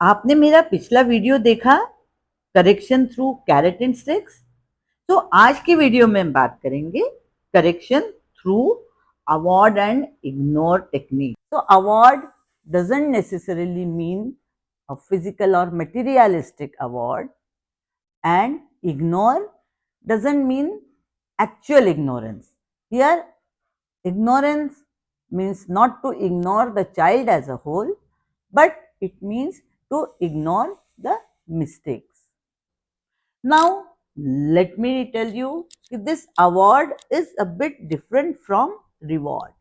आपने मेरा पिछला वीडियो देखा correction through carrot and sticks. तो आज की वीडियो में हम बात करेंगे correction through award and ignore technique. तो award doesn't necessarily mean a physical or materialistic award, and ignore doesn't mean actual ignorance. Here ignorance means not to ignore the child as a whole, but it means to ignore the mistakes. Now, let me tell you this award is a bit different from reward.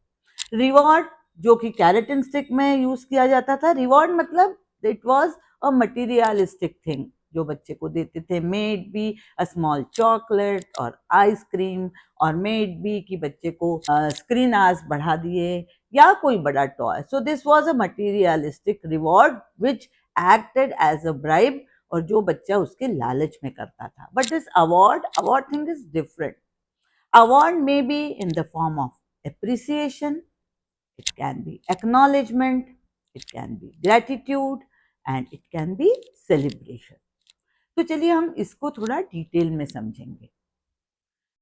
Reward जो कि carrot and stick में use किया जाता था, reward मतलब it was a materialistic thing जो बच्चे को देते थे, made be a small chocolate और आइसक्रीम, और मेड बी कि बच्चे को स्क्रीन आवर्स बढ़ा दिए या कोई बड़ा toy. So this was a materialistic reward which acted as a bribe, और जो बच्चा उसके लालच में करता था. But this award thing is different. Award may be in the form of appreciation, it can be acknowledgement, it can be gratitude, and it can be celebration. तो चलिए हम इसको थोड़ा डिटेल में समझेंगे.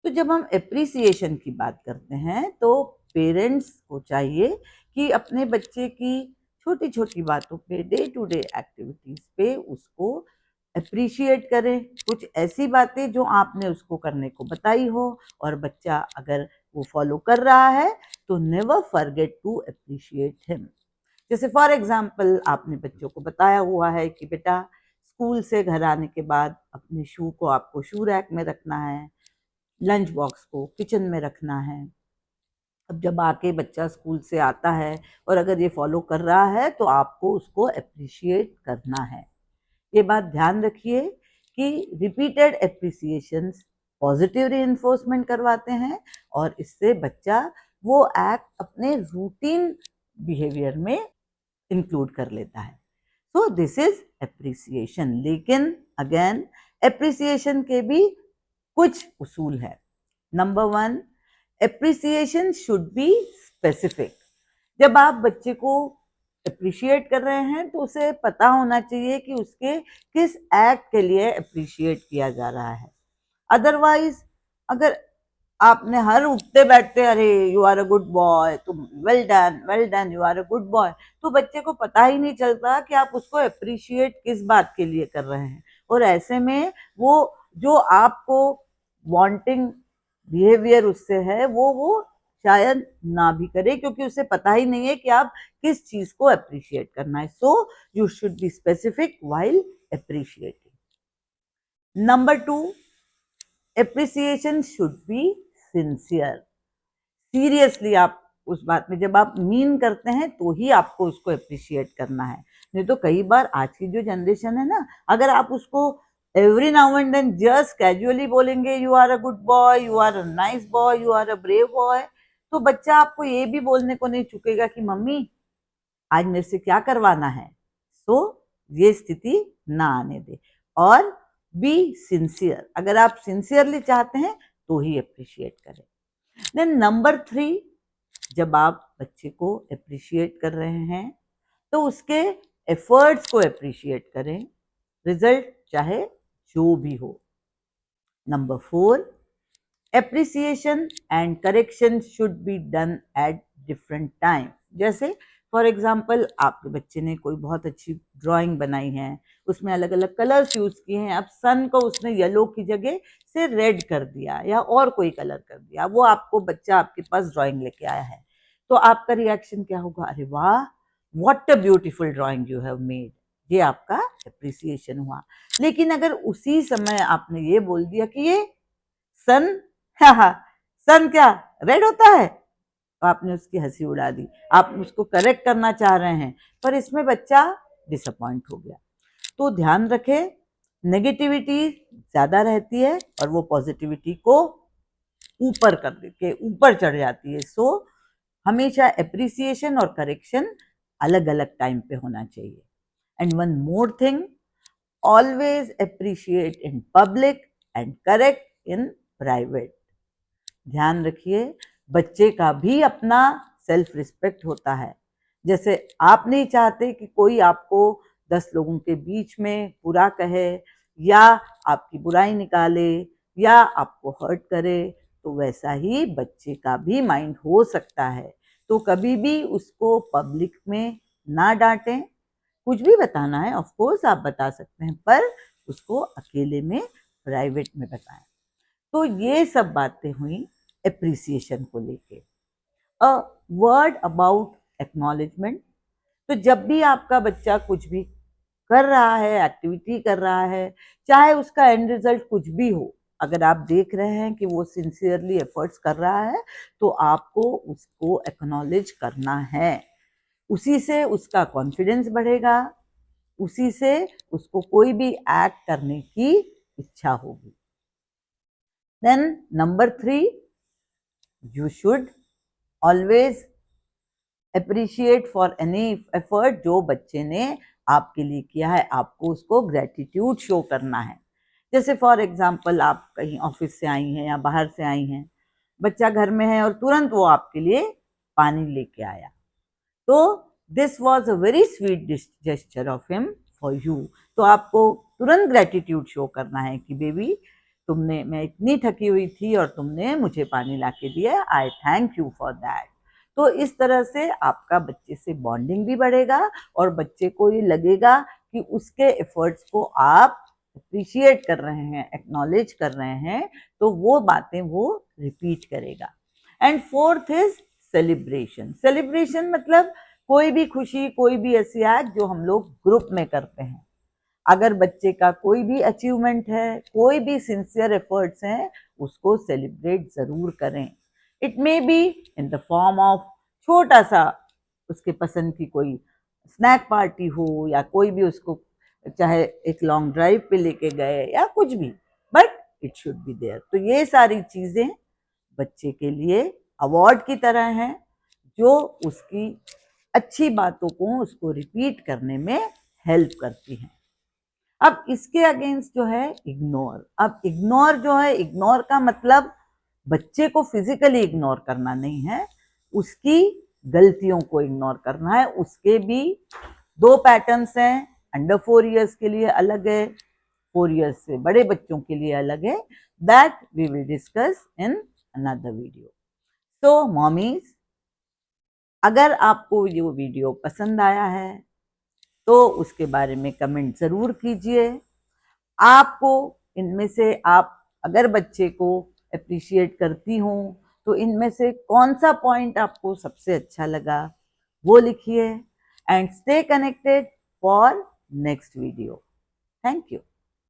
तो जब हम एप्रिसिएशन की बात करते हैं तो पेरेंट्स को चाहिए कि अपने बच्चे की छोटी छोटी बातों पे, डे टू डे एक्टिविटीज पे उसको अप्रिशिएट करें. कुछ ऐसी बातें जो आपने उसको करने को बताई हो और बच्चा अगर वो फॉलो कर रहा है तो never forget to appreciate him. जैसे फॉर एग्जाम्पल आपने बच्चों को बताया हुआ है कि बेटा स्कूल से घर आने के बाद अपने शू को आपको शू रैक में रखना है, लंच बॉक्स को किचन में रखना है. अब जब आके बच्चा स्कूल से आता है और अगर ये फॉलो कर रहा है तो आपको उसको अप्रिशिएट करना है. ये बात ध्यान रखिए कि रिपीटेड अप्रिसिएशंस पॉजिटिव रीइंफोर्समेंट करवाते हैं और इससे बच्चा वो एक्ट अपने रूटीन बिहेवियर में इंक्लूड कर लेता है. So this is appreciation. लेकिन अगेन अप्रिसिएशन के भी कुछ उसूल है. Number 1, appreciation should be specific. जब आप बच्चे को अप्रिशिएट कर रहे हैं तो उसे पता होना चाहिए कि उसके किस एक्ट के लिए अप्रिशिएट किया जा रहा है. अदरवाइज अगर आपने हर उठते बैठते अरे you are a good boy, तुम well done you are a good boy, तो बच्चे को पता ही नहीं चलता कि आप उसको अप्रिशिएट किस बात के लिए कर रहे हैं. और ऐसे में वो जो आपको वांटिंग बिहेवियर उससे है वो शायद ना भी करे, क्योंकि उसे पता ही नहीं है कि आप किस चीज को अप्रिशिएट करना है. So you should be specific while appreciating. Number 2, appreciation should be sincere. Seriously आप उस बात में जब आप मीन करते हैं तो ही आपको उसको अप्रिशिएट करना है. नहीं तो कई बार आज की जो जनरेशन है ना, अगर आप उसको every now and then just casually बोलेंगे you are a good boy, you are a nice boy, you are a brave boy, तो बच्चा आपको ये भी बोलने को नहीं चुकेगा कि मम्मी आज मेरे से क्या करवाना है. सो ये स्थिति ना आने दे. और बी सिंसियर. अगर आप सिंसियरली चाहते हैं तो ही अप्रिशिएट करें. देन नंबर 3, जब आप बच्चे को अप्रिशिएट कर रहे हैं तो उसके एफर्ट्स को अप्रिशिएट करें, रिजल्ट चाहे जो भी हो. Number 4, appreciation and correction should be done at different time. जैसे फॉर एग्जाम्पल आपके बच्चे ने कोई बहुत अच्छी ड्राइंग बनाई है, उसमें अलग अलग कलर्स यूज किए हैं. अब सन को उसने येलो की जगह से रेड कर दिया या और कोई कलर कर दिया, वो आपको बच्चा आपके पास ड्राइंग लेके आया है, तो आपका रिएक्शन क्या होगा? अरे वाह, what a beautiful drawing you have made. ये आपका अप्रिसिएशन हुआ. लेकिन अगर उसी समय आपने ये बोल दिया कि ये सन, हाँ हाँ, सन क्या रेड होता है, तो आपने उसकी हंसी उड़ा दी. आप उसको करेक्ट करना चाह रहे हैं पर इसमें बच्चा डिसअपॉइंट हो गया. तो ध्यान रखें, नेगेटिविटी ज्यादा रहती है और वो पॉजिटिविटी को ऊपर कर के ऊपर चढ़ जाती है. सो हमेशा एप्रिसिएशन और करेक्शन अलग अलग टाइम पे होना चाहिए. And one more thing, always appreciate in public and correct in private. ध्यान रखिए, बच्चे का भी अपना सेल्फ रिस्पेक्ट होता है. जैसे आप नहीं चाहते कि कोई आपको 10 लोगों के बीच में बुरा कहे या आपकी बुराई निकाले या आपको हर्ट करे, तो वैसा ही बच्चे का भी माइंड हो सकता है। तो कभी भी उसको पब्लिक में ना डांटें। कुछ भी बताना है ऑफ कोर्स आप बता सकते हैं, पर उसको अकेले में प्राइवेट में बताएं। तो ये सब बातें हुई एप्रिसिएशन को लेके। A word about acknowledgement. तो जब भी आपका बच्चा कुछ भी कर रहा है, एक्टिविटी कर रहा है, चाहे उसका एंड रिजल्ट कुछ भी हो, अगर आप देख रहे हैं कि वो सिंसियरली एफर्ट्स कर रहा है, तो आपको उसको एक्नॉलेज करना है। उसी से उसका कॉन्फिडेंस बढ़ेगा, उसी से उसको कोई भी एक्ट करने की इच्छा होगी। Then number 3, you should always appreciate for any effort जो बच्चे ने आपके लिए किया है, आपको उसको ग्रेटिट्यूड शो करना है। जैसे फॉर एग्जाम्पल आप कहीं ऑफिस से आई हैं या बाहर से आई हैं, बच्चा घर में है और तुरंत वो आपके लिए पानी लेके आया, तो this was a very sweet gesture of him for you. तो आपको तुरंत ग्रेटिट्यूड शो करना है कि बेबी तुमने, मैं इतनी थकी हुई थी और तुमने मुझे पानी ला के दिया, आई थैंक यू फॉर दैट। तो इस तरह से आपका बच्चे से बॉन्डिंग भी बढ़ेगा और बच्चे को ये लगेगा कि उसके एफर्ट्स को आप अप्रिशिएट कर रहे हैं, एक्नॉलेज कर रहे हैं, तो वो बातें वो रिपीट करेगा। And fourth is celebration. Celebration मतलब कोई भी खुशी, कोई भी ऐसी एक्ट जो हम लोग ग्रुप में करते हैं। अगर बच्चे का कोई भी अचीवमेंट है, कोई भी सिंसियर एफर्ट्स हैं, उसको सेलिब्रेट जरूर करें। It may be in the form of छोटा सा उसके पसंद की कोई स्नैक पार्टी हो, या कोई भी उसको चाहे एक लॉन्ग ड्राइव पे लेके गए या कुछ भी, but it should be there. तो ये सारी चीजें बच्चे के लिए अवार्ड की तरह हैं, जो उसकी अच्छी बातों को उसको रिपीट करने में हेल्प करती हैं। अब इसके अगेंस्ट जो है इग्नोर। अब इग्नोर जो है, इग्नोर का मतलब बच्चे को फिजिकली इग्नोर करना नहीं है, उसकी गलतियों को इग्नोर करना है। उसके भी 2 पैटर्न्स हैं, अंडर 4 इयर्स के लिए अलग है, 4 इयर्स से बड़े बच्चों के लिए अलग है। That we will discuss in another video. तो मॉमीज, अगर आपको ये वीडियो पसंद आया है तो उसके बारे में कमेंट जरूर कीजिए। आपको इनमें से, आप अगर बच्चे को अप्रिशिएट करती हूँ, तो इनमें से कौन सा पॉइंट आपको सबसे अच्छा लगा वो लिखिए। And stay connected for next video. Thank you.